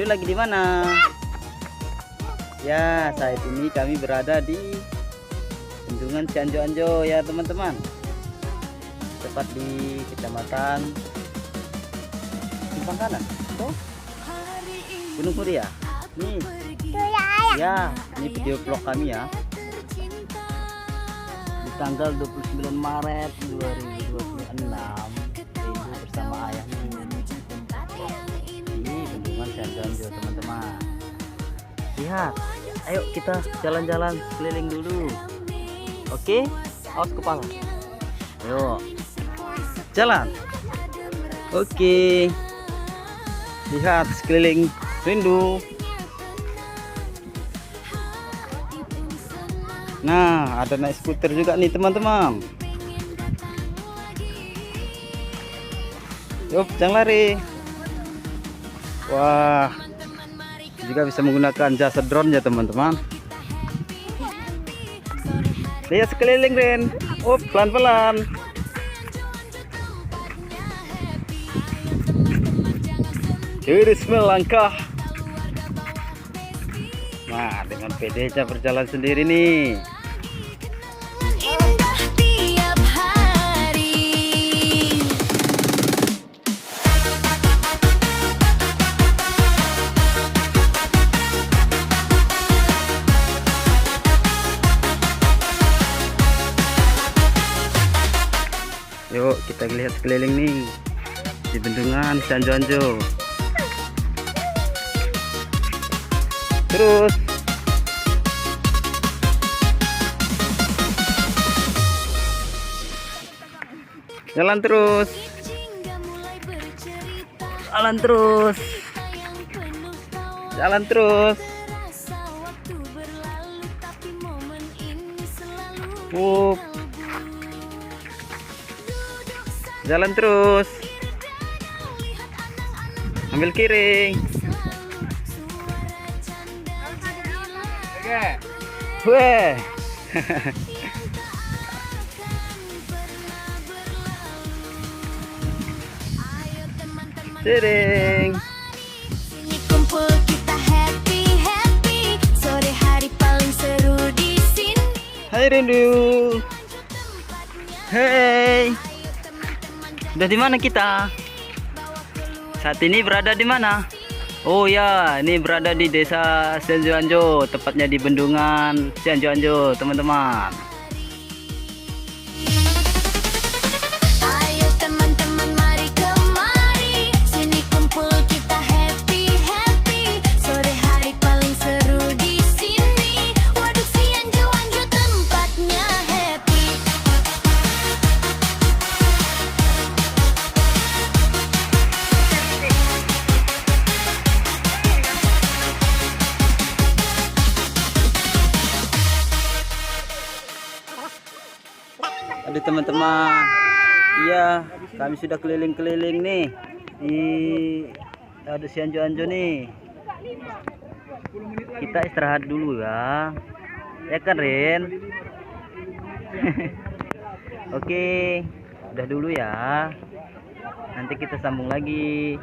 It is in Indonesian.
lagi di mana? Ya, saat ini kami berada di Bendungan Cianjur ya teman-teman. Tepat di Kecamatan Simpang Kanan. Tuh. Gunung Muria. Nih. Ya, ini video vlog kami ya. Di tanggal 29 Maret 2026 Rindu bersama ayah di Bendungan Cianjur teman-teman. Lihat, ayo kita jalan-jalan keliling dulu. Oke, awas kepala. Ayo, jalan. Oke, lihat sekeliling rindu. Nah, ada naik skuter juga nih teman-teman. Yuk, jangan lari. Wah, juga bisa menggunakan jasa drone ya teman-teman. Lihat sekeliling Ren. Pelan-pelan. Iris melangkah. Nah, dengan PD-nya berjalan sendiri nih. Yuk kita lihat sekeliling nih di Bendungan Cianjur. Terus jalan terus, jalan terus, jalan terus. Jalan terus, ambil kiri. Weh. Sering. Kumpul kita happy happy, sore hari paling seru di sini. Hai Rindu. Hei. Udah di mana kita? Saat ini berada di mana? Oh ya, ini berada di Desa Cianjur, tepatnya di Bendungan Cianjur, teman-teman. Ayo teman-teman mari kemari, sini kumpul kita happy happy, sore hari paling seru di sini. Waduk Cianjur tempatnya happy. Aduh teman-teman, iya kami sudah keliling-keliling nih di Cianjur nih. Kita istirahat dulu ya kan Rin? Oke, udah dulu ya, nanti kita sambung lagi.